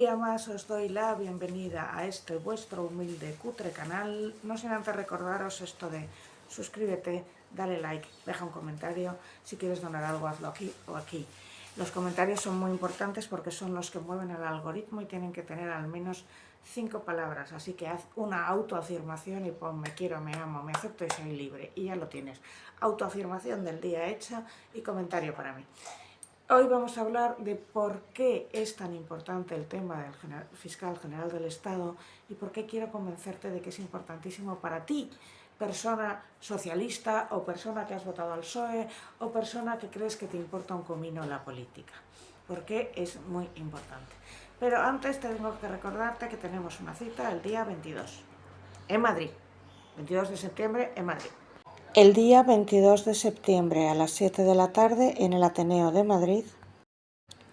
Un día más os doy la bienvenida a este vuestro humilde cutre canal, no sin antes recordaros esto de suscríbete, dale like, deja un comentario, si quieres donar algo hazlo aquí o aquí. Los comentarios son muy importantes porque son los que mueven el algoritmo y tienen que tener al menos 5 palabras, así que haz una autoafirmación y pon me quiero, me amo, me acepto y soy libre, y ya lo tienes. Autoafirmación del día hecha y comentario para mí. Hoy vamos a hablar de por qué es tan importante el tema del fiscal general del Estado y por qué quiero convencerte de que es importantísimo para ti, persona socialista o persona que has votado al PSOE o persona que crees que te importa un comino la política. Porque es muy importante. Pero antes tengo que recordarte que tenemos una cita el día 22 en Madrid. 22 de septiembre en Madrid. El día 22 de septiembre a las 7 de la tarde en el Ateneo de Madrid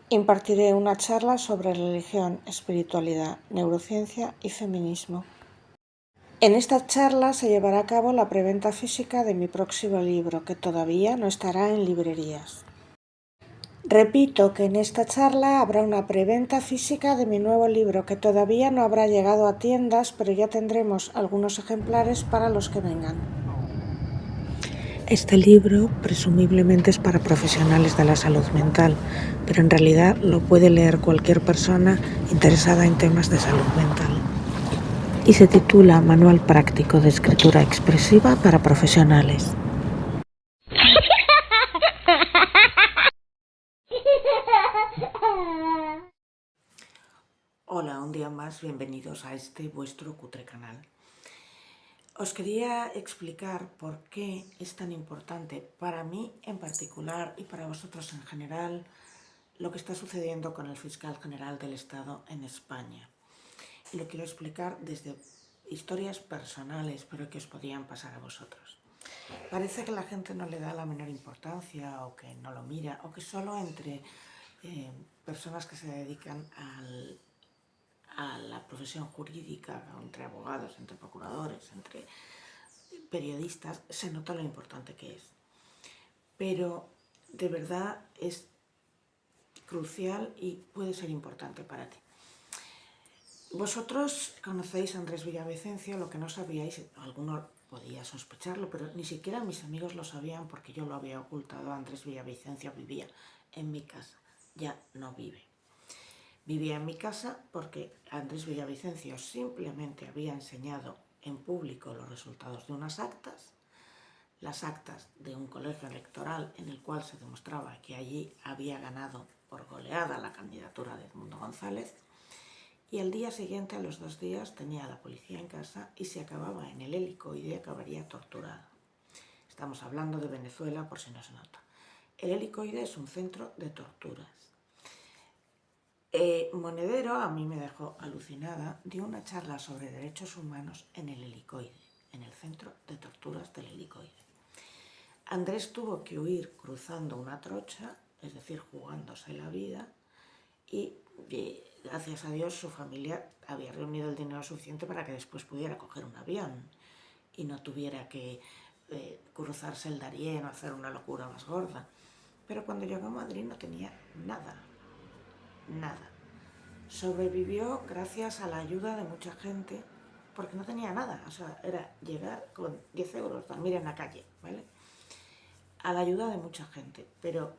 impartiré una charla sobre religión, espiritualidad, neurociencia y feminismo. En esta charla se llevará a cabo la preventa física de mi próximo libro, que todavía no estará en librerías. Repito que en esta charla habrá una preventa física de mi nuevo libro, que todavía no habrá llegado a tiendas, pero ya tendremos algunos ejemplares para los que vengan. Este libro presumiblemente es para profesionales de la salud mental, pero en realidad lo puede leer cualquier persona interesada en temas de salud mental. Y se titula Manual Práctico de Escritura Expresiva para Profesionales. Hola, un día más, bienvenidos a este vuestro cutre canal. Os quería explicar por qué es tan importante para mí en particular y para vosotros en general lo que está sucediendo con el fiscal general del Estado en España. Y lo quiero explicar desde historias personales, pero que os podían pasar a vosotros. Parece que la gente no le da la menor importancia o que no lo mira o que solo entre personas que se dedican a la profesión jurídica, entre abogados, entre procuradores, entre periodistas, se nota lo importante que es. Pero de verdad es crucial y puede ser importante para ti. Vosotros conocéis a Andrés Villavicencio, lo que no sabíais, alguno podía sospecharlo, pero ni siquiera mis amigos lo sabían porque yo lo había ocultado. Andrés Villavicencio vivía en mi casa, ya no vive. Vivía en mi casa porque Andrés Villavicencio simplemente había enseñado en público los resultados de unas actas, las actas de un colegio electoral en el cual se demostraba que allí había ganado por goleada la candidatura de Edmundo González, y al día siguiente, a los 2 días, tenía a la policía en casa y se acababa en el helicoide y acabaría torturado. Estamos hablando de Venezuela, por si no se nota. El helicoide es un centro de torturas. Monedero, a mí me dejó alucinada, dio una charla sobre derechos humanos en el helicoide, en el centro de torturas del helicoide. Andrés tuvo que huir cruzando una trocha, es decir, jugándose la vida, y gracias a Dios su familia había reunido el dinero suficiente para que después pudiera coger un avión y no tuviera que cruzarse el Darién o hacer una locura más gorda. Pero cuando llegó a Madrid no tenía nada, nada. Sobrevivió gracias a la ayuda de mucha gente, porque no tenía nada, o sea, era llegar con 10 euros, dormir en la calle, ¿vale? A la ayuda de mucha gente, pero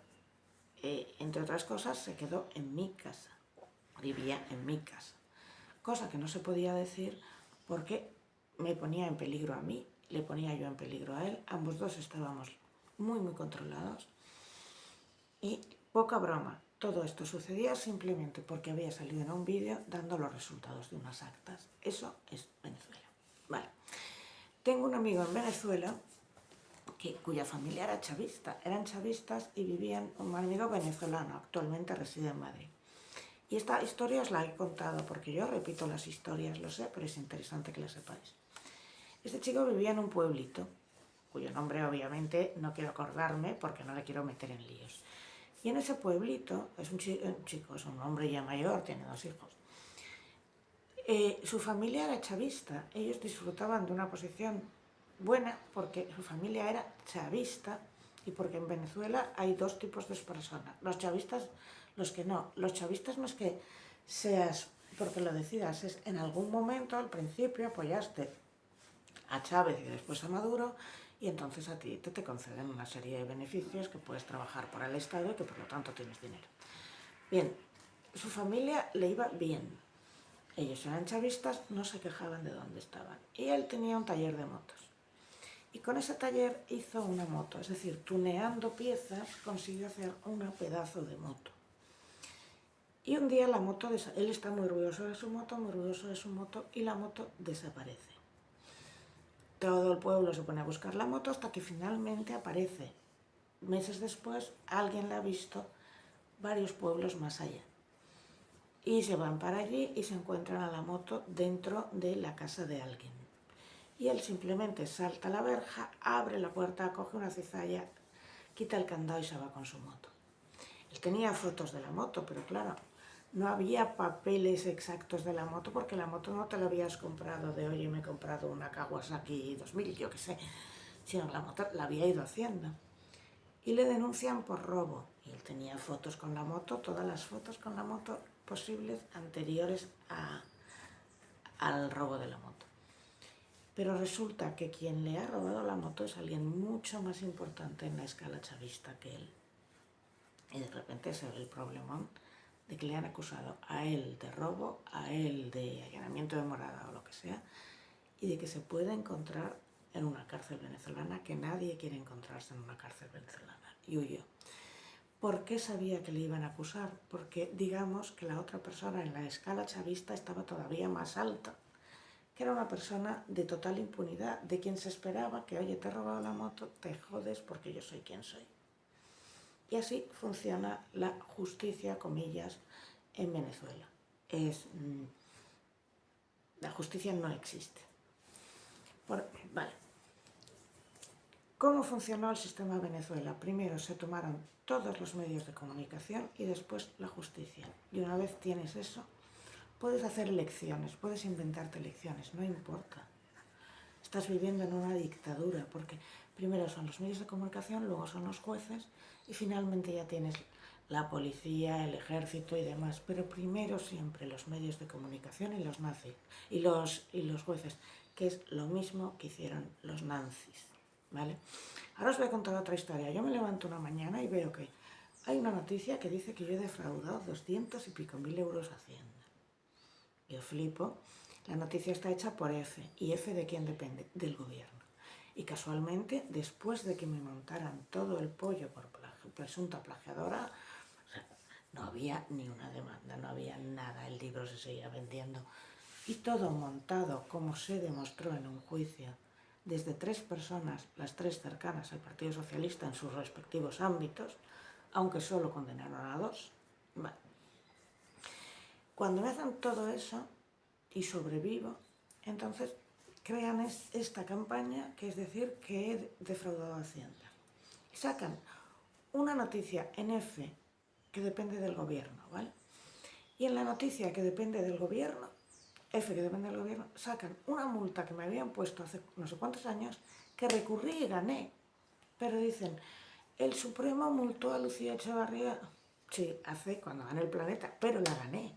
entre otras cosas se quedó en mi casa, vivía en mi casa, cosa que no se podía decir porque me ponía en peligro a mí, le ponía yo en peligro a él, ambos dos estábamos muy controlados y poca broma. Todo esto sucedía simplemente porque había salido en un vídeo dando los resultados de unas actas. Eso es Venezuela. Vale. Tengo un amigo en Venezuela cuya familia era chavista. Eran chavistas y vivían, un amigo venezolano, actualmente reside en Madrid. Y esta historia os la he contado porque yo repito las historias, lo sé, pero es interesante que la sepáis. Este chico vivía en un pueblito, cuyo nombre obviamente no quiero acordarme porque no le quiero meter en líos. Y en ese pueblito, es un chico, es un hombre ya mayor, tiene 2 hijos. Su familia era chavista, ellos disfrutaban de una posición buena porque su familia era chavista y porque en Venezuela hay 2 tipos de personas, los chavistas, los que no. Los chavistas no es que seas porque lo decidas, es en algún momento, al principio, apoyaste a Chávez y después a Maduro, y entonces a ti te conceden una serie de beneficios que puedes trabajar por el Estado y que por lo tanto tienes dinero. Bien, su familia le iba bien. Ellos eran chavistas, no se quejaban de dónde estaban. Y él tenía un taller de motos. Y con ese taller hizo una moto, es decir, tuneando piezas consiguió hacer un pedazo de moto. Y un día la moto, él está muy orgulloso de su moto, y la moto desaparece. Todo el pueblo se pone a buscar la moto hasta que finalmente aparece. Meses después, alguien la ha visto varios pueblos más allá. Y se van para allí y se encuentran a la moto dentro de la casa de alguien. Y él simplemente salta a la verja, abre la puerta, coge una cizalla, quita el candado y se va con su moto. Él tenía fotos de la moto, pero claro, no había papeles exactos de la moto porque la moto no te la habías comprado de oye, me he comprado una Kawasaki 2000, yo qué sé, sino la moto la había ido haciendo. Y le denuncian por robo. Y él tenía fotos con la moto, todas las fotos con la moto posibles anteriores al robo de la moto. Pero resulta que quien le ha robado la moto es alguien mucho más importante en la escala chavista que él. Y de repente se ve el problemón de que le han acusado a él de robo, a él de allanamiento de morada o lo que sea, y de que se puede encontrar en una cárcel venezolana, que nadie quiere encontrarse en una cárcel venezolana. Y huyó. ¿Por qué sabía que le iban a acusar? Porque digamos que la otra persona en la escala chavista estaba todavía más alta, que era una persona de total impunidad, de quien se esperaba que, oye, te he robado la moto, te jodes porque yo soy quien soy. Y así funciona la justicia, comillas, en Venezuela. La justicia no existe. Vale. ¿Cómo funcionó el sistema de Venezuela? Primero se tomaron todos los medios de comunicación y después la justicia. Y una vez tienes eso, puedes hacer elecciones, puedes inventarte elecciones, no importa. Estás viviendo en una dictadura, porque primero son los medios de comunicación, luego son los jueces y finalmente ya tienes la policía, el ejército y demás. Pero primero siempre los medios de comunicación y los nazis y los jueces, que es lo mismo que hicieron los nazis, ¿vale? Ahora os voy a contar otra historia. Yo me levanto una mañana y veo que hay una noticia que dice que yo he defraudado 200 y pico mil euros a Hacienda. Yo flipo. La noticia está hecha por F. ¿Y F de quién depende? Del gobierno. Y casualmente, después de que me montaran todo el pollo por presunta plagiadora, o sea, no había ni una demanda, no había nada, el libro se seguía vendiendo. Y todo montado, como se demostró en un juicio, desde 3 personas, las 3 cercanas al Partido Socialista en sus respectivos ámbitos, aunque solo condenaron a 2. Vale. Cuando me hacen todo eso y sobrevivo, entonces crean esta campaña, que es decir, que he defraudado a Hacienda. Y sacan una noticia en F que depende del gobierno, ¿vale? Y en la noticia que depende del gobierno, F que depende del gobierno, sacan una multa que me habían puesto hace no sé cuántos años, que recurrí y gané. Pero dicen, el Supremo multó a Lucía Echevarría, sí, cuando gané el Planeta, pero la gané.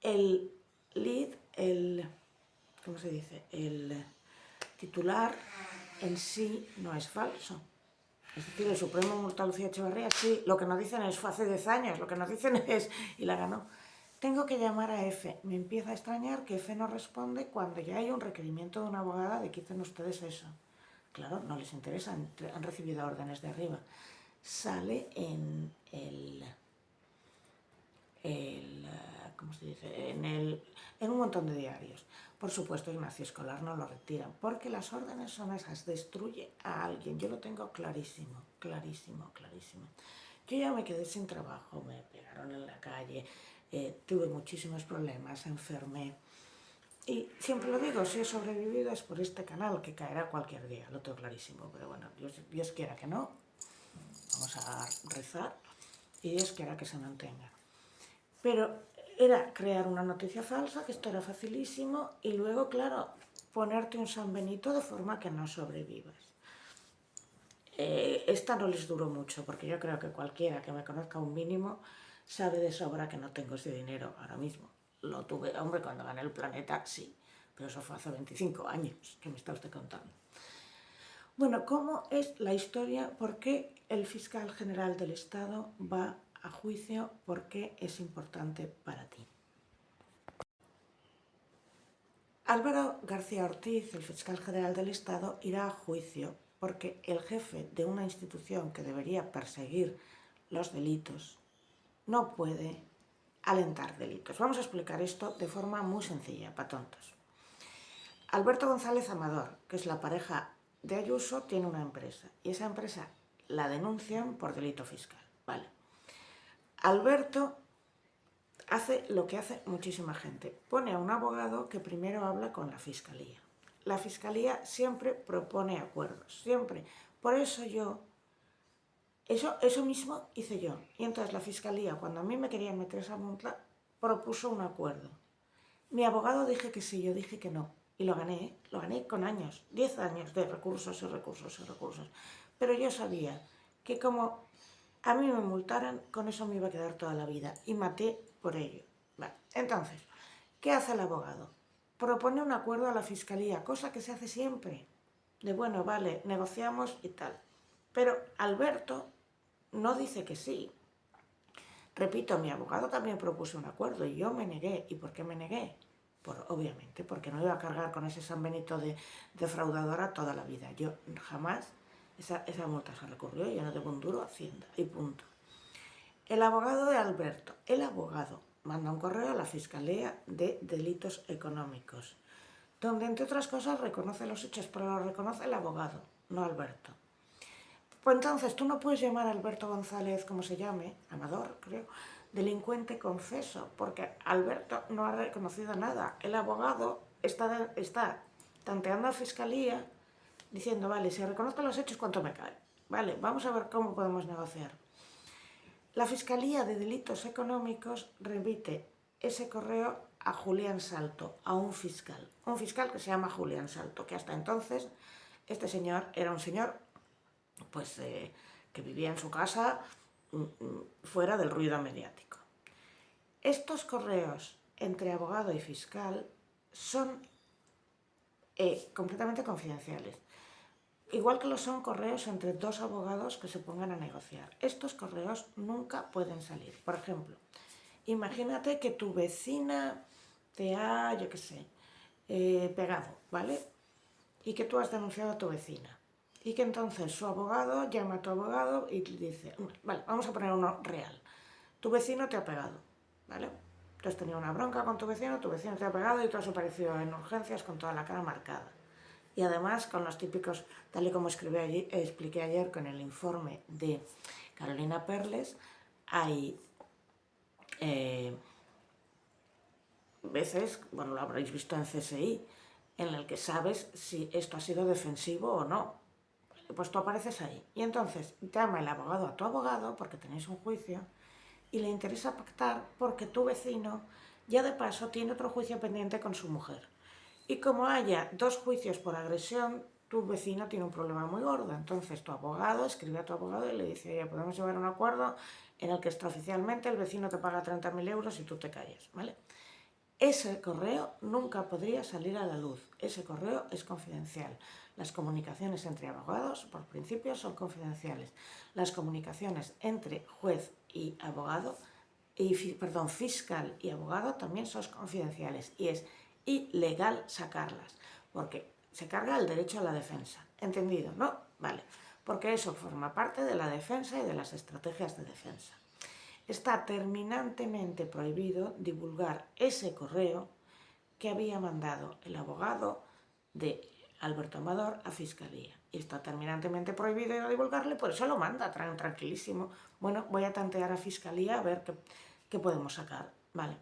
El lead, ¿cómo se dice? El titular en sí no es falso. Es decir, el Supremo multó a Lucía Echevarría, sí, lo que nos dicen es fue hace 10 años, lo que nos dicen es, y la ganó. Tengo que llamar a F. Me empieza a extrañar que F no responde cuando ya hay un requerimiento de una abogada de que hicieron ustedes eso. Claro, no les interesa, han recibido órdenes de arriba. Sale en ¿cómo se dice? En un montón de diarios. Por supuesto, Ignacio Escolar no lo retiran, porque las órdenes son esas, destruye a alguien. Yo lo tengo clarísimo, clarísimo, clarísimo. Yo ya me quedé sin trabajo, me pegaron en la calle, tuve muchísimos problemas, enfermé. Y siempre lo digo, si he sobrevivido es por este canal, que caerá cualquier día, lo tengo clarísimo. Pero bueno, Dios quiera que no, vamos a rezar, y Dios quiera que se mantenga. Pero era crear una noticia falsa, que esto era facilísimo, y luego, claro, ponerte un San Benito de forma que no sobrevivas. Esta no les duró mucho, porque yo creo que cualquiera que me conozca un mínimo sabe de sobra que no tengo ese dinero ahora mismo. Lo tuve, hombre, cuando gané el Planeta, sí, pero eso fue hace 25 años, ¿qué me está usted contando? Bueno, ¿cómo es la historia? ¿Por qué el fiscal general del Estado va a juicio? ¿Por qué es importante para ti? Álvaro García Ortiz, el fiscal general del Estado, irá a juicio porque el jefe de una institución que debería perseguir los delitos no puede alentar delitos. Vamos a explicar esto de forma muy sencilla, para tontos. Alberto González Amador, que es la pareja de Ayuso, tiene una empresa y esa empresa la denuncian por delito fiscal. Vale. Alberto hace lo que hace muchísima gente. Pone a un abogado que primero habla con la fiscalía. La fiscalía siempre propone acuerdos, siempre. Por eso eso mismo hice yo. Y entonces la fiscalía, cuando a mí me querían meter esa multa, propuso un acuerdo. Mi abogado dije que sí, yo dije que no. Y lo gané con años, 10 años de recursos y recursos y recursos. Pero yo sabía que como a mí me multaran, con eso me iba a quedar toda la vida. Y maté por ello. Vale. Entonces, ¿qué hace el abogado? Propone un acuerdo a la fiscalía, cosa que se hace siempre. De bueno, vale, negociamos y tal. Pero Alberto no dice que sí. Repito, mi abogado también propuso un acuerdo y yo me negué. ¿Y por qué me negué? Obviamente, porque no iba a cargar con ese San Benito de defraudadora toda la vida. Yo jamás, esa multa se recurrió, yo no debo un duro a Hacienda y punto. El abogado de Alberto, el abogado, manda un correo a la Fiscalía de Delitos Económicos, donde entre otras cosas reconoce los hechos, pero lo reconoce el abogado, no Alberto. Pues entonces tú no puedes llamar a Alberto González, como se llame, Amador, creo, delincuente confeso, porque Alberto no ha reconocido nada. El abogado está tanteando a la fiscalía diciendo, vale, si reconozco los hechos, ¿cuánto me cae? Vale, vamos a ver cómo podemos negociar. La Fiscalía de Delitos Económicos remite ese correo a Julián Salto, a un fiscal que se llama Julián Salto, que hasta entonces este señor era un señor pues que vivía en su casa fuera del ruido mediático. Estos correos entre abogado y fiscal son completamente confidenciales, igual que lo son correos entre dos abogados que se pongan a negociar. Estos correos nunca pueden salir. Por ejemplo, imagínate que tu vecina te ha, yo qué sé, pegado, ¿vale? Y que tú has denunciado a tu vecina. Y que entonces su abogado llama a tu abogado y te dice, vale, vamos a poner uno real. Tu vecino te ha pegado, ¿vale? Tú has tenido una bronca con tu vecino te ha pegado y tú has aparecido en urgencias con toda la cara marcada. Y además con los típicos, tal y como expliqué ayer con el informe de Carolina Perles, hay veces, bueno, lo habréis visto en CSI, en el que sabes si esto ha sido defensivo o no. Pues tú apareces ahí. Y entonces llama el abogado a tu abogado, porque tenéis un juicio, y le interesa pactar porque tu vecino ya de paso tiene otro juicio pendiente con su mujer. Y como haya dos juicios por agresión, tu vecino tiene un problema muy gordo. Entonces tu abogado escribe a tu abogado y le dice, oye, podemos llevar un acuerdo en el que extraoficialmente el vecino te paga 30.000 euros y tú te calles, ¿vale? Ese correo nunca podría salir a la luz. Ese correo es confidencial. Las comunicaciones entre abogados, por principio, son confidenciales. Las comunicaciones entre juez y abogado, fiscal y abogado también son confidenciales. Y es ilegal sacarlas, porque se carga el derecho a la defensa. ¿Entendido? ¿No? Vale. Porque eso forma parte de la defensa y de las estrategias de defensa. Está terminantemente prohibido divulgar ese correo que había mandado el abogado de Alberto Amador a Fiscalía. Y está terminantemente prohibido divulgarle, por eso lo manda tranquilísimo. Bueno, voy a tantear a Fiscalía a ver qué podemos sacar. Vale.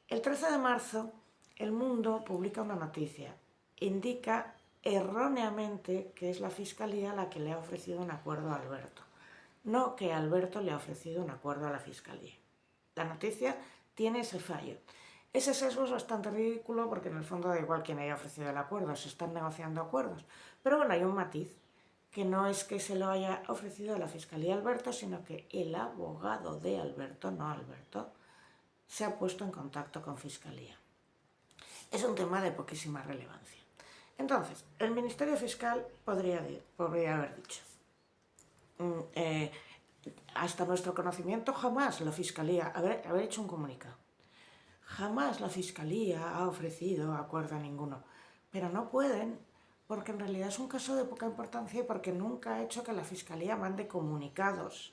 El 13 de marzo, El Mundo publica una noticia. Indica erróneamente que es la Fiscalía la que le ha ofrecido un acuerdo a Alberto. No que Alberto le ha ofrecido un acuerdo a la Fiscalía. La noticia tiene ese fallo. Ese sesgo es bastante ridículo porque en el fondo da igual quién haya ofrecido el acuerdo, se están negociando acuerdos. Pero bueno, hay un matiz, que no es que se lo haya ofrecido a la Fiscalía Alberto, sino que el abogado de Alberto, no Alberto, se ha puesto en contacto con Fiscalía. Es un tema de poquísima relevancia. Entonces, el Ministerio Fiscal podría haber dicho, hasta nuestro conocimiento jamás la Fiscalía, haber hecho un comunicado, jamás la Fiscalía ha ofrecido acuerdo a ninguno, pero no pueden, porque en realidad es un caso de poca importancia y porque nunca ha hecho que la Fiscalía mande comunicados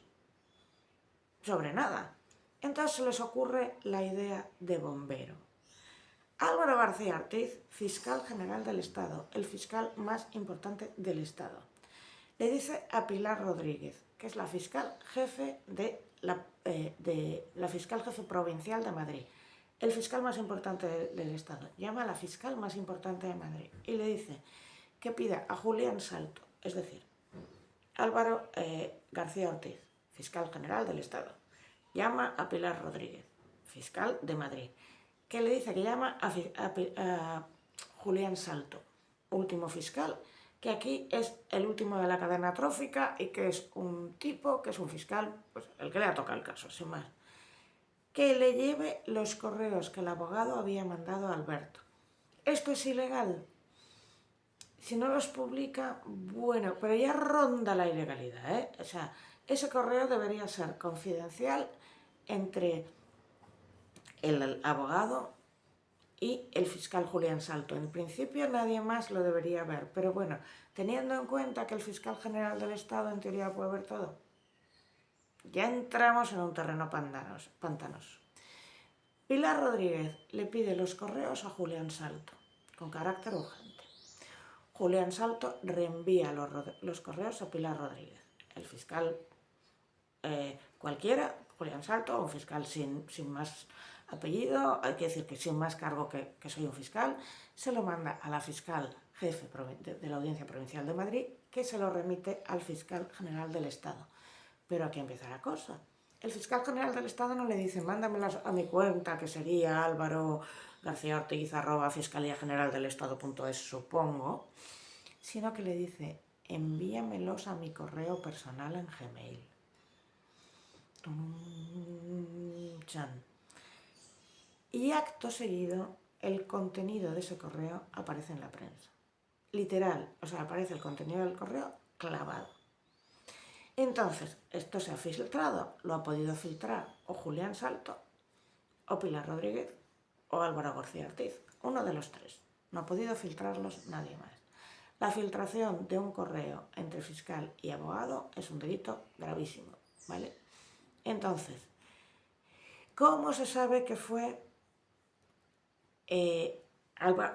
sobre nada. Entonces se les ocurre la idea de bombero. Álvaro García Ortiz, fiscal general del Estado, el fiscal más importante del Estado, le dice a Pilar Rodríguez, que es la fiscal jefe la fiscal jefe provincial de Madrid, el fiscal más importante del Estado, llama a la fiscal más importante de Madrid y le dice que pida a Julián Salto, es decir, Álvaro García Ortiz, fiscal general del Estado, llama a Pilar Rodríguez, fiscal de Madrid, que le dice que llama a Julián Salto, último fiscal, que aquí es el último de la cadena trófica y que es un tipo, que es un fiscal, pues el que le ha tocado el caso, sin más, que le lleve los correos que el abogado había mandado a Alberto. ¿Esto es ilegal? Si no los publica, bueno, pero ya ronda la ilegalidad, ¿eh? O sea, ese correo debería ser confidencial entre el abogado y el fiscal Julián Salto. En principio nadie más lo debería ver, pero bueno, teniendo en cuenta que el fiscal general del Estado en teoría puede ver todo, ya entramos en un terreno pantanoso. Pilar Rodríguez le pide los correos a Julián Salto, con carácter urgente. Julián Salto reenvía los correos a Pilar Rodríguez. El fiscal cualquiera, Julián Salto, un fiscal sin más apellido, hay que decir que sin más cargo que soy un fiscal, se lo manda a la fiscal jefe de la Audiencia Provincial de Madrid, que se lo remite al fiscal general del Estado. Pero aquí empieza la cosa. El fiscal general del Estado no le dice, mándamelas a mi cuenta, que sería Álvaro García Ortiz @fiscaliageneraldelestado.es, supongo, sino que le dice, envíamelos a mi correo personal en Gmail. Y acto seguido, el contenido de ese correo aparece en la prensa. Literal, o sea, aparece el contenido del correo clavado. Entonces, esto se ha filtrado, lo ha podido filtrar o Julián Salto, o Pilar Rodríguez, o Álvaro García Ortiz, uno de los tres. No ha podido filtrarlos nadie más. La filtración de un correo entre fiscal y abogado es un delito gravísimo, ¿vale? Entonces, ¿cómo se sabe que fue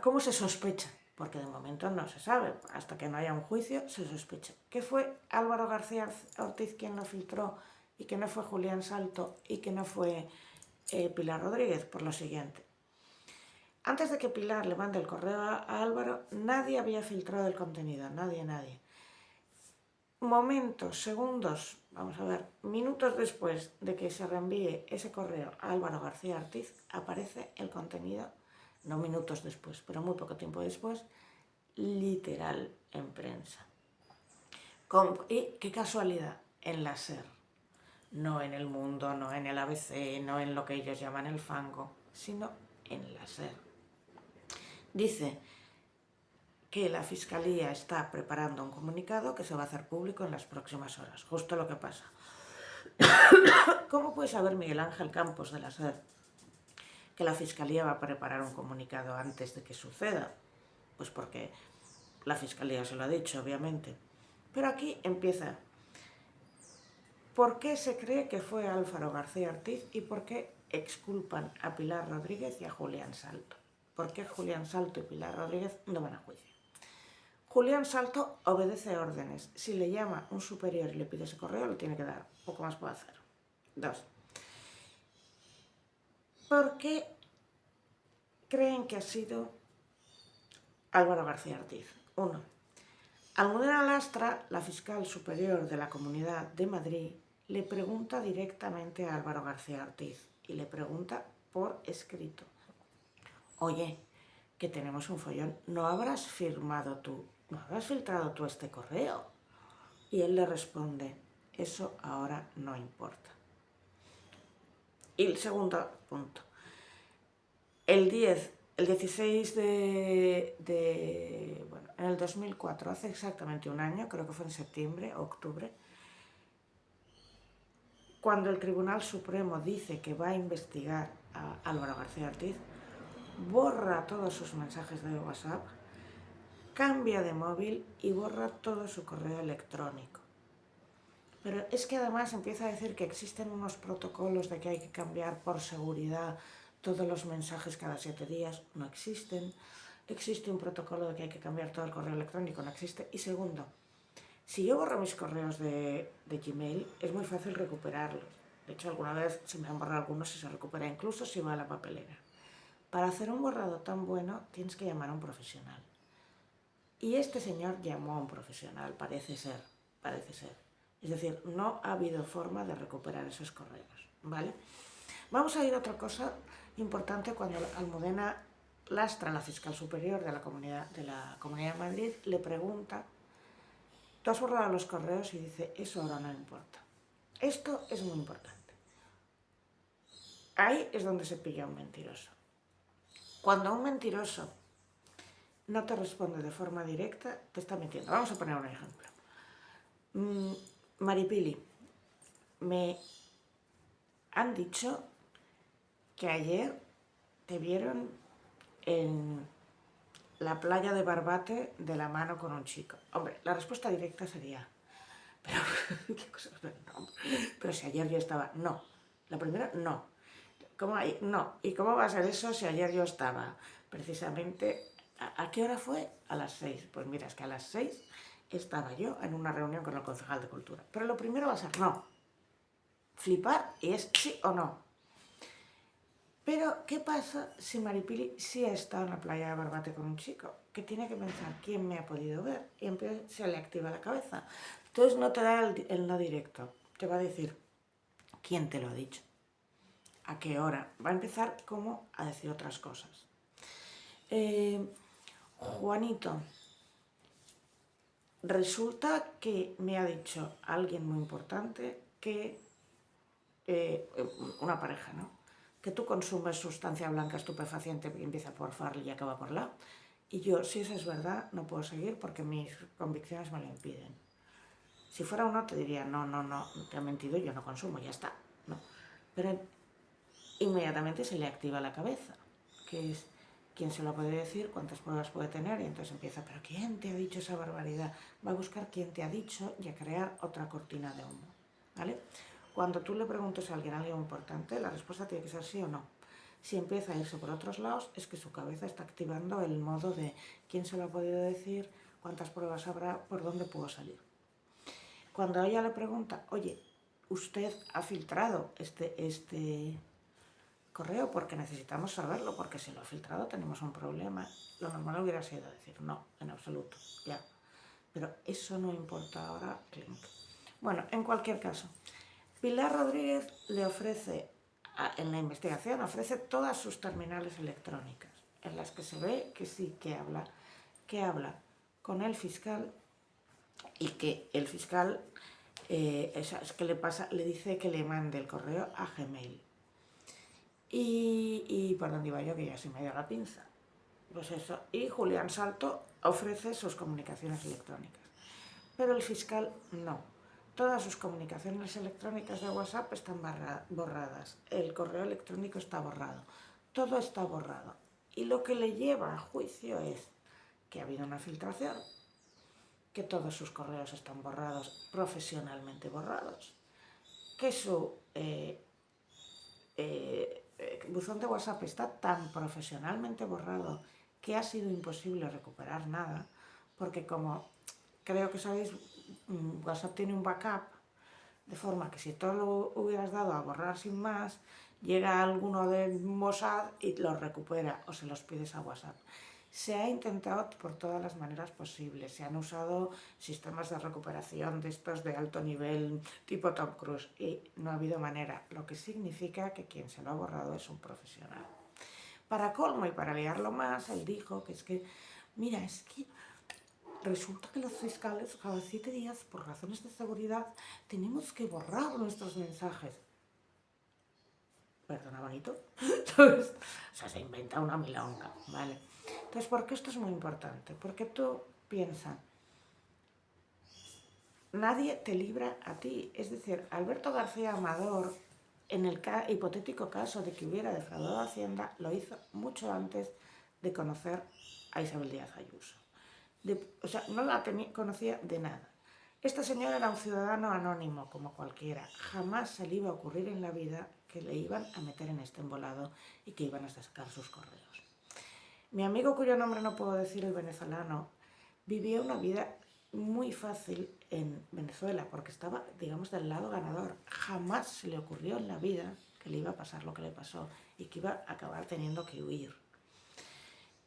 ¿cómo se sospecha? Porque de momento no se sabe, hasta que no haya un juicio se sospecha. ¿Que fue Álvaro García Ortiz quien lo filtró y que no fue Julián Salto y que no fue Pilar Rodríguez? Por lo siguiente. Antes de que Pilar le mande el correo a Álvaro, nadie había filtrado el contenido, nadie. Momentos, segundos, vamos a ver, minutos después de que se reenvíe ese correo a Álvaro García Ortiz, aparece el contenido, no minutos después, pero muy poco tiempo después, literal en prensa. Y qué casualidad, en la SER, no en El Mundo, no en el ABC, no en lo que ellos llaman el fango, sino en la SER. Dice que la Fiscalía está preparando un comunicado que se va a hacer público en las próximas horas, justo lo que pasa. ¿Cómo puede saber Miguel Ángel Campos de la SER que la Fiscalía va a preparar un comunicado antes de que suceda? Pues porque la Fiscalía se lo ha dicho, obviamente. Pero aquí empieza. ¿Por qué se cree que fue Álvaro García Ortiz y por qué exculpan a Pilar Rodríguez y a Julián Salto? ¿Por qué Julián Salto y Pilar Rodríguez no van a juicio? Julián Salto obedece órdenes. Si le llama un superior y le pide ese correo, lo tiene que dar. Poco más puede hacer. 2. ¿Por qué creen que ha sido Álvaro García Ortiz? 1. Almudena Lastra, la fiscal superior de la Comunidad de Madrid, le pregunta directamente a Álvaro García Ortiz y le pregunta por escrito. Oye, que tenemos un follón, ¿no habrás filtrado tú este correo? Y él le responde, eso ahora no importa. Y el segundo punto, el 16 bueno, en el 2004, hace exactamente un año, creo que fue en septiembre o octubre, cuando el Tribunal Supremo dice que va a investigar a Álvaro García Ortiz, borra todos sus mensajes de WhatsApp, cambia de móvil y borra todo su correo electrónico. Pero es que además empieza a decir que existen unos protocolos de que hay que cambiar por seguridad todos los mensajes cada 7 días. No existen. Existe un protocolo de que hay que cambiar todo el correo electrónico. No existe. Y segundo, si yo borro mis correos de Gmail, es muy fácil recuperarlos. De hecho, alguna vez se me han borrado algunos y se recupera incluso si va a la papelera. Para hacer un borrado tan bueno, tienes que llamar a un profesional. Y este señor llamó a un profesional, parece ser. Es decir, no ha habido forma de recuperar esos correos, ¿vale? Vamos a ir a otra cosa importante cuando Almudena Lastra, la fiscal superior de la Comunidad de Madrid, le pregunta, ¿tú has borrado los correos? Y dice, eso ahora no importa. Esto es muy importante. Ahí es donde se pilla un mentiroso. Cuando un mentiroso no te responde de forma directa, te está mintiendo. Vamos a poner un ejemplo. Maripili, me han dicho que ayer te vieron en la playa de Barbate de la mano con un chico. Hombre, la respuesta directa sería, pero, ¿qué cosa? No, pero si ayer yo estaba, no. La primera, no. ¿Cómo hay? No. ¿Y cómo va a ser eso si ayer yo estaba? Precisamente, ¿a qué hora fue? A las 6. Pues mira, es que a las 6 estaba yo en una reunión con el concejal de Cultura. Pero lo primero va a ser no. Flipar y es sí o no. Pero, ¿qué pasa si Maripili sí ha estado en la playa de Barbate con un chico? Que tiene que pensar quién me ha podido ver y se le activa la cabeza. Entonces no te da el no directo, te va a decir quién te lo ha dicho, a qué hora. Va a empezar como a decir otras cosas. Juanito, resulta que me ha dicho alguien muy importante que, una pareja, ¿no? Que tú consumes sustancia blanca estupefaciente que empieza por FARL y acaba por LA. Y yo, si eso es verdad, no puedo seguir porque mis convicciones me lo impiden. Si fuera uno te diría, no, te ha mentido, yo no consumo, ya está. ¿No? Pero inmediatamente se le activa la cabeza, que es quién se lo puede decir, cuántas pruebas puede tener, y entonces empieza, pero ¿quién te ha dicho esa barbaridad? Va a buscar quién te ha dicho y a crear otra cortina de humo, ¿vale? Cuando tú le preguntes a alguien algo importante, la respuesta tiene que ser sí o no. Si empieza a irse por otros lados, es que su cabeza está activando el modo de quién se lo ha podido decir, cuántas pruebas habrá, por dónde puedo salir. Cuando ella le pregunta, oye, ¿usted ha filtrado este correo? Porque necesitamos saberlo, porque si lo ha filtrado tenemos un problema. Lo normal hubiera sido decir, no, en absoluto, ya. Pero eso no importa ahora, clink. Bueno, en cualquier caso, Pilar Rodríguez le ofrece, en la investigación, ofrece todas sus terminales electrónicas, en las que se ve que sí, que habla con el fiscal y que el fiscal es que le dice que le mande el correo a Gmail. Y por dónde iba yo, que ya se me dio la pinza. Pues eso. Y Julián Salto ofrece sus comunicaciones electrónicas. Pero el fiscal no. Todas sus comunicaciones electrónicas de WhatsApp están borradas. El correo electrónico está borrado. Todo está borrado. Y lo que le lleva a juicio es que ha habido una filtración, que todos sus correos están borrados, profesionalmente borrados, que su buzón de WhatsApp está tan profesionalmente borrado que ha sido imposible recuperar nada, porque como creo que sabéis, WhatsApp tiene un backup, de forma que si todo lo hubieras dado a borrar sin más, llega alguno de Mossad y los recupera o se los pides a WhatsApp. Se ha intentado por todas las maneras posibles, se han usado sistemas de recuperación de estos de alto nivel tipo Tom Cruise y no ha habido manera, lo que significa que quien se lo ha borrado es un profesional. Para colmo y para liarlo más, él dijo que es que, mira, es que resulta que los fiscales cada 7 días, por razones de seguridad, tenemos que borrar nuestros mensajes. Perdona, bonito. ¿Sabes? O sea, se inventa una milonga, ¿vale? Entonces, ¿por qué esto es muy importante? Porque tú piensas, nadie te libra a ti. Es decir, Alberto García Amador, en el hipotético caso de que hubiera defraudado a Hacienda, lo hizo mucho antes de conocer a Isabel Díaz Ayuso. O sea, no la conocía de nada. Esta señora era un ciudadano anónimo, como cualquiera. Jamás se le iba a ocurrir en la vida que le iban a meter en este embolado y que iban a sacar sus correos. Mi amigo, cuyo nombre no puedo decir, el venezolano, vivía una vida muy fácil en Venezuela porque estaba, digamos, del lado ganador. Jamás se le ocurrió en la vida que le iba a pasar lo que le pasó y que iba a acabar teniendo que huir.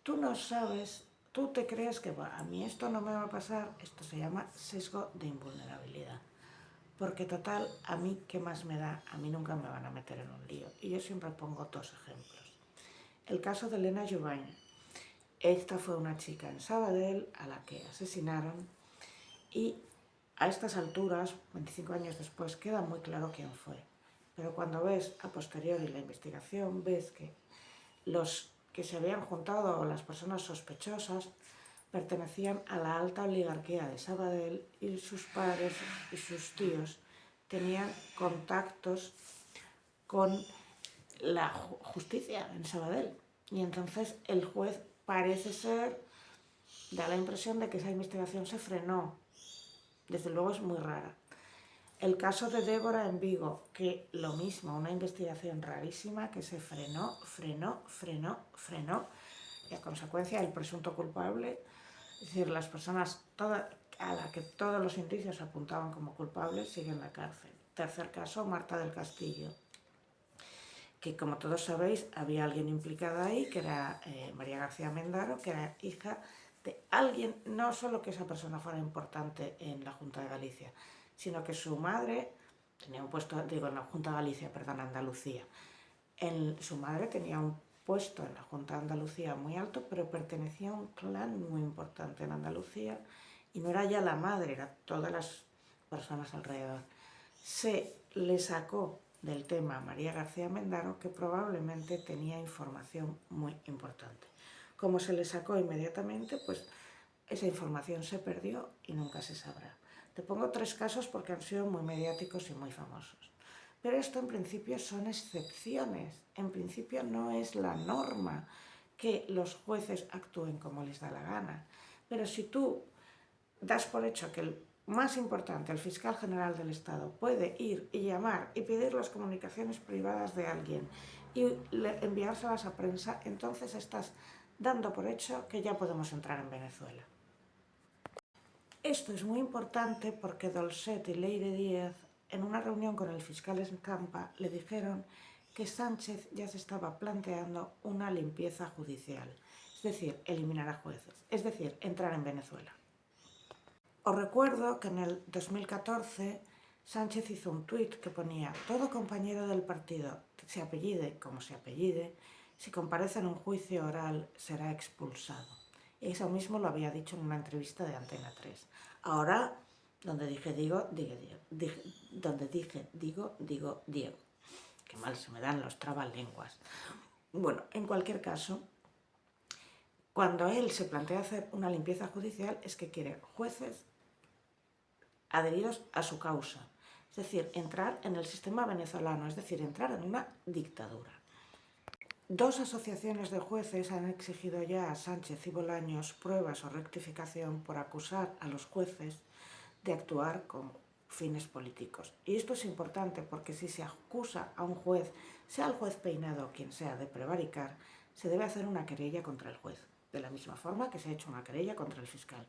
Tú no sabes, tú te crees que a mí esto no me va a pasar. Esto se llama sesgo de invulnerabilidad. Porque total, a mí qué más me da, a mí nunca me van a meter en un lío. Y yo siempre pongo dos ejemplos. El caso de Elena Jubany. Esta fue una chica en Sabadell a la que asesinaron y a estas alturas, 25 años después, queda muy claro quién fue. Pero cuando ves a posteriori la investigación, ves que los que se habían juntado o las personas sospechosas pertenecían a la alta oligarquía de Sabadell y sus padres y sus tíos tenían contactos con la justicia en Sabadell. Y entonces el juez parece ser, da la impresión de que esa investigación se frenó. Desde luego es muy rara. El caso de Débora en Vigo, que lo mismo, una investigación rarísima que se frenó, y a consecuencia el presunto culpable, es decir, las personas a la que todos los indicios apuntaban como culpables, siguen en la cárcel. Tercer caso, Marta del Castillo, que como todos sabéis había alguien implicada ahí, que era María García Mendaro, que era hija de alguien, no solo que esa persona fuera importante en la Junta de Galicia, sino que su madre tenía un puesto, digo, en la Junta de Galicia, perdón, Andalucía. Su madre tenía un puesto en la Junta de Andalucía muy alto, pero pertenecía a un clan muy importante en Andalucía y no era ya la madre, eran todas las personas alrededor. Se le sacó del tema a María García Mendaro, que probablemente tenía información muy importante. Como se le sacó inmediatamente, pues esa información se perdió y nunca se sabrá. Te pongo 3 casos porque han sido muy mediáticos y muy famosos. Pero esto en principio son excepciones. En principio no es la norma que los jueces actúen como les da la gana. Pero si tú das por hecho que el más importante, el fiscal general del Estado, puede ir y llamar y pedir las comunicaciones privadas de alguien y enviárselas a prensa, entonces estás dando por hecho que ya podemos entrar en Venezuela. Esto es muy importante porque Dolcet y Leire Díaz, en una reunión con el fiscal Escampa, le dijeron que Sánchez ya se estaba planteando una limpieza judicial, es decir, eliminar a jueces, es decir, entrar en Venezuela. Os recuerdo que en el 2014 Sánchez hizo un tuit que ponía: todo compañero del partido, se apellide como se apellide, si comparece en un juicio oral será expulsado. Eso mismo lo había dicho en una entrevista de Antena 3. Ahora, donde dije digo, Diego. Qué mal se me dan los trabalenguas. Bueno, en cualquier caso, cuando él se plantea hacer una limpieza judicial es que quiere jueces adheridos a su causa, es decir, entrar en el sistema venezolano, es decir, entrar en una dictadura. 2 asociaciones de jueces han exigido ya a Sánchez y Bolaños pruebas o rectificación por acusar a los jueces de actuar con fines políticos. Y esto es importante porque si se acusa a un juez, sea el juez Peinado o quien sea, de prevaricar, se debe hacer una querella contra el juez, de la misma forma que se ha hecho una querella contra el fiscal.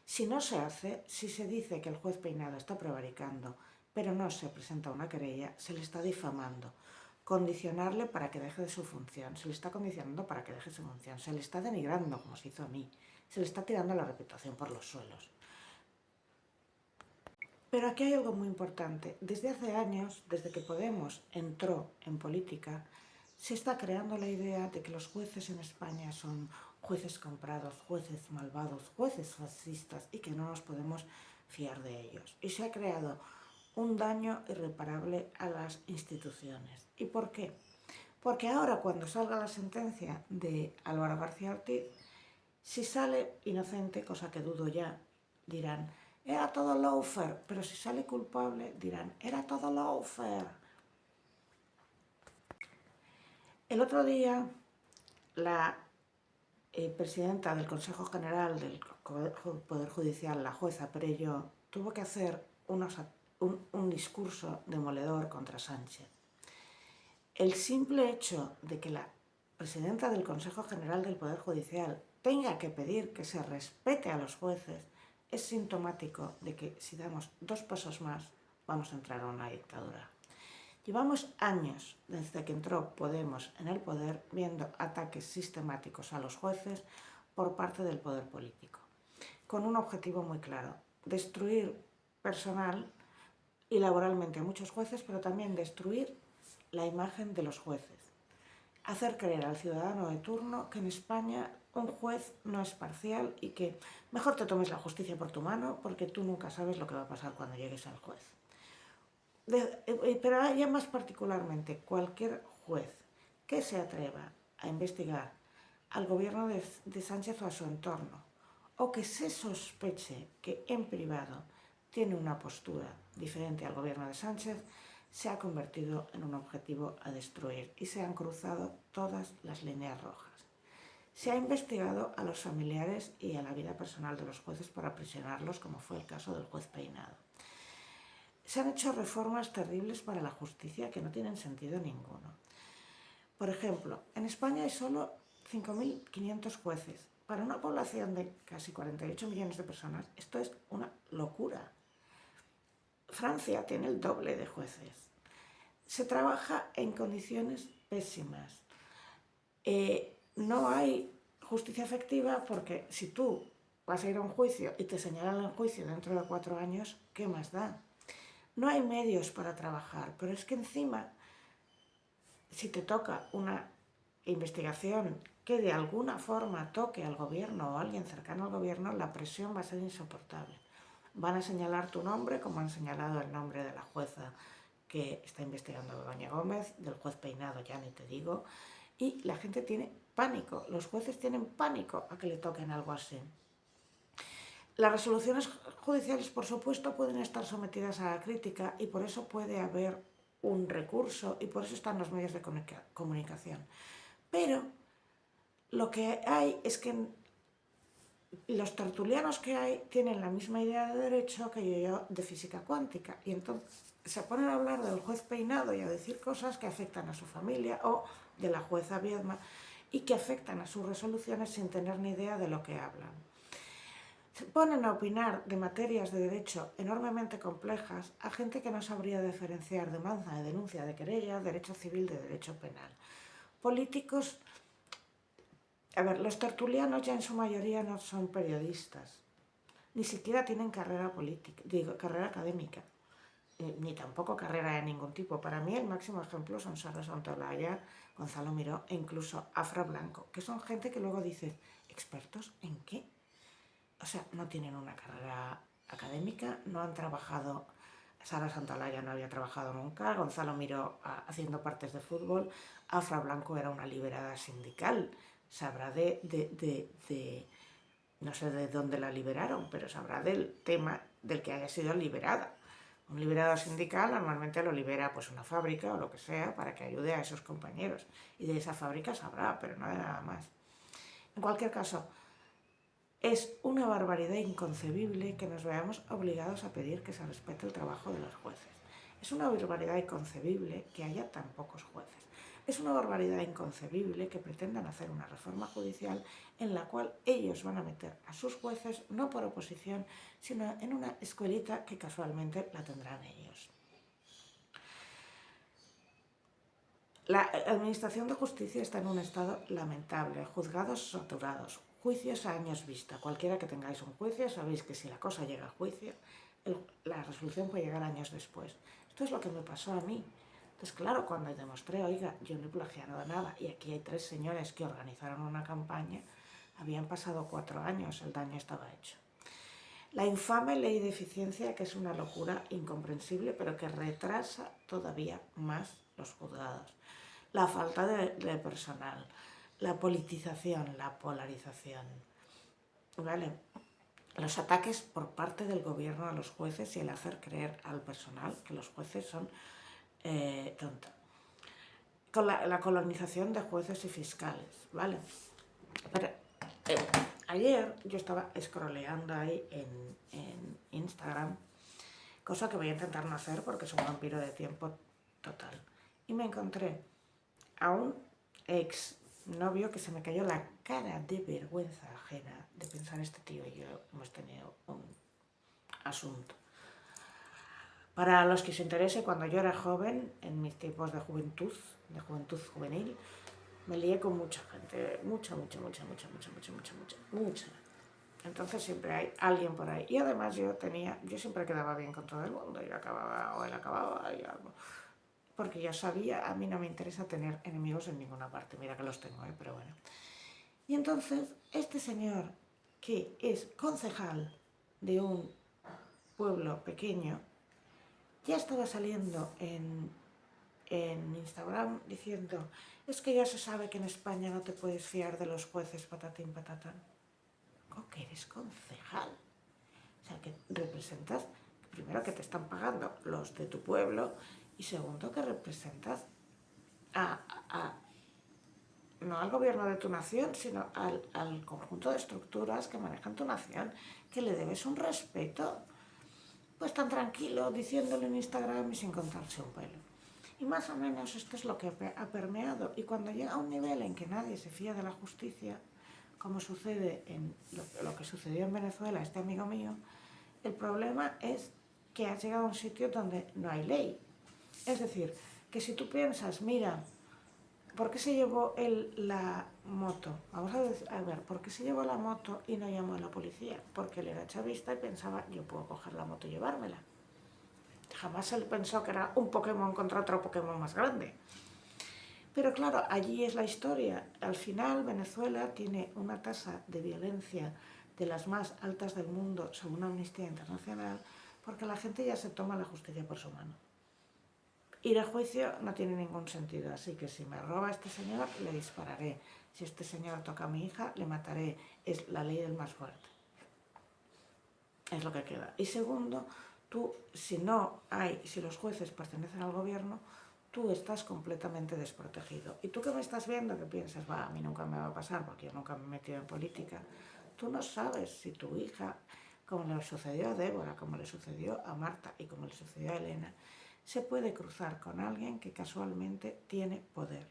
Si no se hace, si se dice que el juez Peinado está prevaricando, pero no se presenta una querella, se le está difamando. Condicionarle para que deje de su función, se le está condicionando para que deje su función, se le está denigrando, como se hizo a mí, se le está tirando la reputación por los suelos. Pero aquí hay algo muy importante. Desde hace años, desde que Podemos entró en política, se está creando la idea de que los jueces en España son jueces comprados, jueces malvados, jueces fascistas y que no nos podemos fiar de ellos. Y se ha creado un daño irreparable a las instituciones. ¿Y por qué? Porque ahora, cuando salga la sentencia de Álvaro García Ortiz, si sale inocente, cosa que dudo ya, dirán, era todo lawfare, pero si sale culpable, dirán, era todo lawfare. El otro día, la presidenta del Consejo General del Poder Judicial, la jueza Perello, tuvo que hacer un discurso demoledor contra Sánchez. El simple hecho de que la presidenta del Consejo General del Poder Judicial tenga que pedir que se respete a los jueces es sintomático de que si damos 2 pasos más vamos a entrar a una dictadura. Llevamos años, desde que entró Podemos en el poder, viendo ataques sistemáticos a los jueces por parte del poder político, con un objetivo muy claro: destruir personal y laboralmente a muchos jueces, pero también destruir la imagen de los jueces. Hacer creer al ciudadano de turno que en España un juez no es parcial y que mejor te tomes la justicia por tu mano porque tú nunca sabes lo que va a pasar cuando llegues al juez. Pero ya más particularmente, cualquier juez que se atreva a investigar al gobierno de Sánchez o a su entorno, o que se sospeche que en privado tiene una postura diferente al gobierno de Sánchez, se ha convertido en un objetivo a destruir y se han cruzado todas las líneas rojas. Se ha investigado a los familiares y a la vida personal de los jueces para aprisionarlos, como fue el caso del juez Peinado. Se han hecho reformas terribles para la justicia que no tienen sentido ninguno. Por ejemplo, en España hay solo 5.500 jueces. Para una población de casi 48 millones de personas, esto es una locura. Francia tiene el doble de jueces. Se trabaja en condiciones pésimas. No hay justicia efectiva porque si tú vas a ir a un juicio y te señalan el juicio dentro de 4 años, ¿qué más da? No hay medios para trabajar, pero es que encima, si te toca una investigación que de alguna forma toque al gobierno o a alguien cercano al gobierno, la presión va a ser insoportable. Van a señalar tu nombre, como han señalado el nombre de la jueza que está investigando a Begoña Gómez, del juez Peinado, ya ni te digo, y la gente tiene pánico, los jueces tienen pánico a que le toquen algo así. Las resoluciones judiciales, por supuesto, pueden estar sometidas a la crítica y por eso puede haber un recurso y por eso están los medios de comunicación. Pero lo que hay es que los tertulianos que hay tienen la misma idea de derecho que yo de física cuántica y entonces se ponen a hablar del juez Peinado y a decir cosas que afectan a su familia o de la jueza Viedma y que afectan a sus resoluciones sin tener ni idea de lo que hablan. Se ponen a opinar de materias de derecho enormemente complejas a gente que no sabría diferenciar demanda, de denuncia, de querella, derecho civil, de derecho penal. Políticos... A ver, los tertulianos ya en su mayoría no son periodistas, ni siquiera tienen carrera política, digo, carrera académica, ni tampoco carrera de ningún tipo. Para mí el máximo ejemplo son Sara Santolaya, Gonzalo Miró e incluso Afra Blanco, que son gente que luego dice, ¿expertos en qué? O sea, no tienen una carrera académica, no han trabajado. Sara Santolaya no había trabajado nunca, Gonzalo Miró haciendo partes de fútbol, Afra Blanco era una liberada sindical, sabrá no sé de dónde la liberaron, pero sabrá del tema del que haya sido liberada. Un liberado sindical normalmente lo libera pues una fábrica o lo que sea para que ayude a esos compañeros. Y de esa fábrica sabrá, pero no de nada más. En cualquier caso, es una barbaridad inconcebible que nos veamos obligados a pedir que se respete el trabajo de los jueces. Es una barbaridad inconcebible que haya tan pocos jueces. Es una barbaridad inconcebible que pretendan hacer una reforma judicial en la cual ellos van a meter a sus jueces no por oposición, sino en una escuelita que casualmente la tendrán ellos. La administración de justicia está en un estado lamentable, juzgados saturados, juicios a años vista. Cualquiera que tengáis un juicio sabéis que si la cosa llega a juicio, la resolución puede llegar años después. Esto es lo que me pasó a mí. Entonces, claro, cuando demostré, oiga, yo no he plagiado nada, y aquí hay 3 señores que organizaron una campaña, habían pasado 4 años, el daño estaba hecho. La infame ley de eficiencia, que es una locura incomprensible, pero que retrasa todavía más los juzgados. La falta de personal, la politización, la polarización. ¿Vale? Los ataques por parte del gobierno a los jueces y el hacer creer al personal que los jueces son tontos. Con la colonización de jueces y fiscales, ¿vale? Pero, ayer yo estaba scrolleando ahí en Instagram, cosa que voy a intentar no hacer porque es un vampiro de tiempo total. Y me encontré a un ex novio que se me cayó la cara de vergüenza ajena de pensar este tío y yo hemos tenido un asunto. Para los que os interese, cuando yo era joven, en mis tiempos de juventud juvenil, me lié con mucha gente, mucha. Entonces siempre hay alguien por ahí. Y además yo siempre quedaba bien con todo el mundo, y acababa, o él acababa, y algo. Porque yo sabía, a mí no me interesa tener enemigos en ninguna parte, mira que los tengo, pero bueno. Y entonces, este señor, que es concejal de un pueblo pequeño, ya estaba saliendo en Instagram diciendo, es que ya se sabe que en España no te puedes fiar de los jueces patatín patatán. ¿Cómo que eres concejal? O sea, que representas, primero, que te están pagando los de tu pueblo, y segundo, que representas no al gobierno de tu nación, sino al conjunto de estructuras que manejan tu nación, que le debes un respeto. Pues tan tranquilo, diciéndolo en Instagram y sin contarse un pelo. Y más o menos esto es lo que ha permeado. Y cuando llega a un nivel en que nadie se fía de la justicia, como sucede en lo que sucedió en Venezuela, este amigo mío, el problema es que has llegado a un sitio donde no hay ley. Es decir, que si tú piensas, mira, ¿por qué se llevó él la moto? Vamos a ver, ¿por qué se llevó la moto y no llamó a la policía? Porque él era chavista y pensaba, yo puedo coger la moto y llevármela. Jamás él pensó que era un Pokémon contra otro Pokémon más grande. Pero claro, allí es la historia. Al final, Venezuela tiene una tasa de violencia de las más altas del mundo, según Amnistía Internacional, porque la gente ya se toma la justicia por su mano. Ir a juicio no tiene ningún sentido, así que si me roba este señor, le dispararé. Si este señor toca a mi hija, le mataré. Es la ley del más fuerte. Es lo que queda. Y segundo, si los jueces pertenecen al gobierno, tú estás completamente desprotegido. Y tú que me estás viendo, que piensas, a mí nunca me va a pasar porque yo nunca me he metido en política, tú no sabes si tu hija, como le sucedió a Débora, como le sucedió a Marta y como le sucedió a Elena, se puede cruzar con alguien que casualmente tiene poder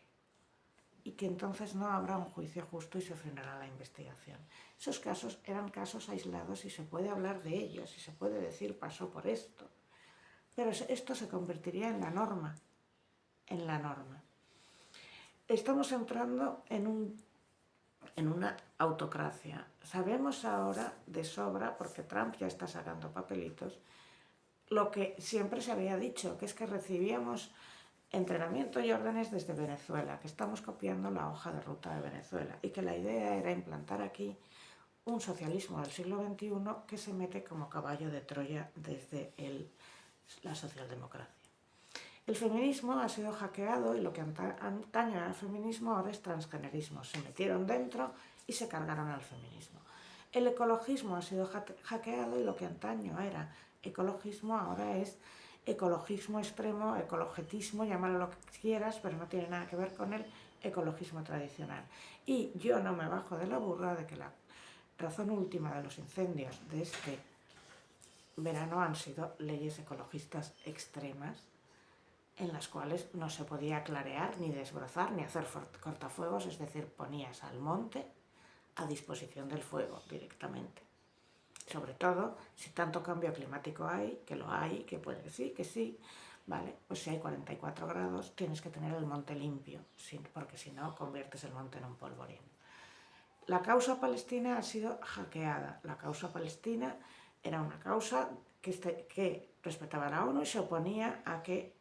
y que entonces no habrá un juicio justo y se frenará la investigación. Esos casos eran casos aislados y se puede hablar de ellos y se puede decir pasó por esto, pero esto se convertiría en la norma. Estamos entrando en una autocracia. Sabemos ahora de sobra, porque Trump ya está sacando papelitos, lo que siempre se había dicho, que es que recibíamos entrenamiento y órdenes desde Venezuela, que estamos copiando la hoja de ruta de Venezuela y que la idea era implantar aquí un socialismo del siglo XXI que se mete como caballo de Troya desde la socialdemocracia. El feminismo ha sido hackeado y lo que antaño era el feminismo ahora es transgenerismo. Se metieron dentro y se cargaron al feminismo. El ecologismo ha sido hackeado y lo que antaño era ecologismo ahora es ecologismo extremo, ecologetismo, llámalo lo que quieras, pero no tiene nada que ver con el ecologismo tradicional. Y yo no me bajo de la burra de que la razón última de los incendios de este verano han sido leyes ecologistas extremas en las cuales no se podía clarear, ni desbrozar, ni hacer cortafuegos, es decir, ponías al monte a disposición del fuego directamente. Sobre todo, si tanto cambio climático hay, que lo hay, que puede que sí, vale, pues si hay 44 grados tienes que tener el monte limpio, porque si no conviertes el monte en un polvorín. La causa palestina ha sido hackeada. La causa palestina era una causa que respetaba a la ONU y se oponía a que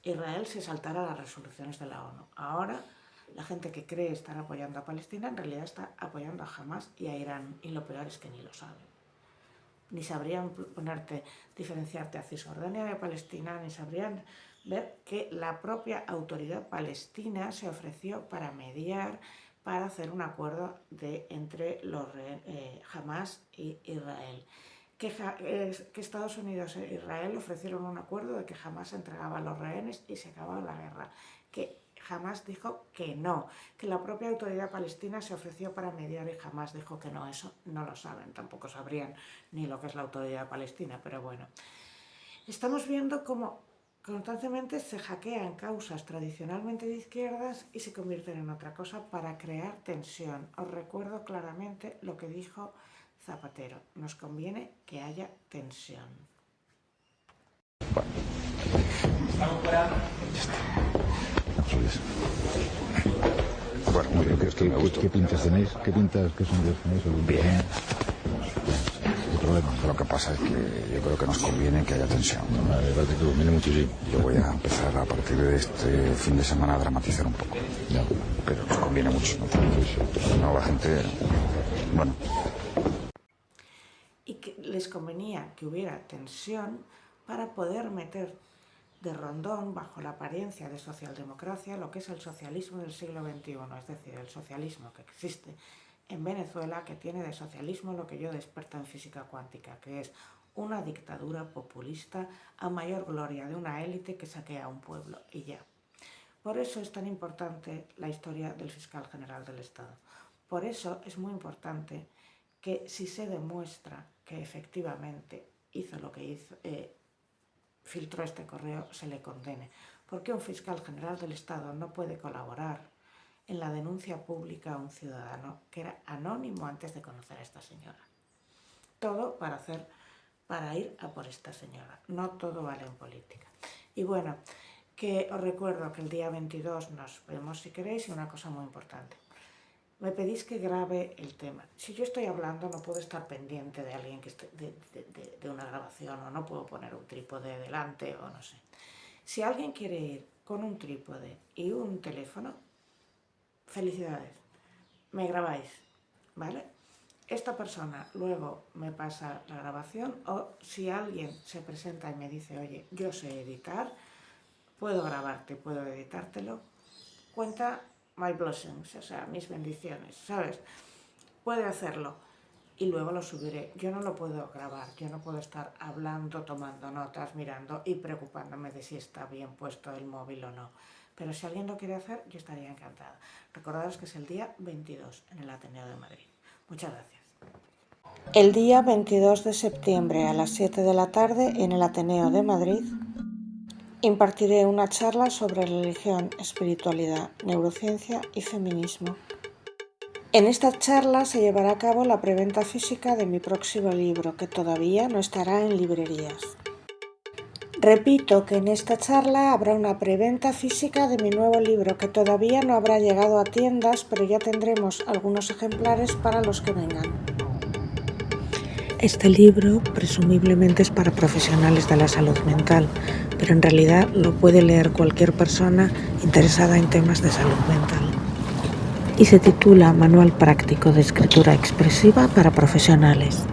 Israel se saltara las resoluciones de la ONU. Ahora, la gente que cree estar apoyando a Palestina en realidad está apoyando a Hamas y a Irán, y lo peor es que ni lo saben. Ni sabrían diferenciarte a Cisjordania de Palestina, ni sabrían ver que la propia autoridad palestina se ofreció para mediar, para hacer un acuerdo entre Hamas y Israel. Que Estados Unidos e Israel ofrecieron un acuerdo de que Hamas entregaba a los rehenes y se acababa la guerra. Que Hamas dijo que no, que la propia autoridad palestina se ofreció para mediar y Hamas dijo que no. Eso no lo saben, tampoco sabrían ni lo que es la autoridad palestina, pero bueno. Estamos viendo cómo constantemente se hackean causas tradicionalmente de izquierdas y se convierten en otra cosa para crear tensión. Os recuerdo claramente lo que dijo Zapatero: nos conviene que haya tensión. Bueno, muy bien, ¿Qué pintas tenéis? ¿Qué sondeos tenéis? Bien. El problema, lo que pasa es que yo creo que nos conviene que haya tensión. Me parece que conviene muchísimo. Yo voy a empezar a partir de este fin de semana a dramatizar un poco. Ya. Pero nos conviene mucho, ¿no? No, la gente... Bueno. Y que les convenía que hubiera tensión para poder meter de rondón, bajo la apariencia de socialdemocracia, lo que es el socialismo del siglo XXI, es decir, el socialismo que existe en Venezuela, que tiene de socialismo lo que yo experta en física cuántica, que es una dictadura populista a mayor gloria de una élite que saquea a un pueblo, y ya. Por eso es tan importante la historia del fiscal general del Estado. Por eso es muy importante que, si se demuestra que efectivamente hizo lo que hizo, filtró este correo, se le condene. Porque un fiscal general del Estado no puede colaborar en la denuncia pública a un ciudadano que era anónimo antes de conocer a esta señora. Todo para ir a por esta señora. No todo vale en política. Y bueno, que os recuerdo que el día 22 nos vemos si queréis, y una cosa muy importante. Me pedís que grabe el tema. Si yo estoy hablando, no puedo estar pendiente de alguien que esté de una grabación, o no puedo poner un trípode delante, o no sé. Si alguien quiere ir con un trípode y un teléfono, felicidades, me grabáis, ¿vale? Esta persona luego me pasa la grabación, o si alguien se presenta y me dice, oye, yo sé editar, puedo grabarte, puedo editártelo, cuenta my blessings, o sea, mis bendiciones, ¿sabes? Puede hacerlo y luego lo subiré. Yo no lo puedo grabar, yo no puedo estar hablando, tomando notas, mirando y preocupándome de si está bien puesto el móvil o no. Pero si alguien lo quiere hacer, yo estaría encantada. Recordaros que es el día 22 en el Ateneo de Madrid. Muchas gracias. El día 22 de septiembre a las 7 de la tarde en el Ateneo de Madrid impartiré una charla sobre religión, espiritualidad, neurociencia y feminismo. En esta charla se llevará a cabo la preventa física de mi próximo libro, que todavía no estará en librerías. Repito que en esta charla habrá una preventa física de mi nuevo libro, que todavía no habrá llegado a tiendas, pero ya tendremos algunos ejemplares para los que vengan. Este libro presumiblemente es para profesionales de la salud mental, pero en realidad lo puede leer cualquier persona interesada en temas de salud mental. Y se titula Manual práctico de escritura expresiva para profesionales.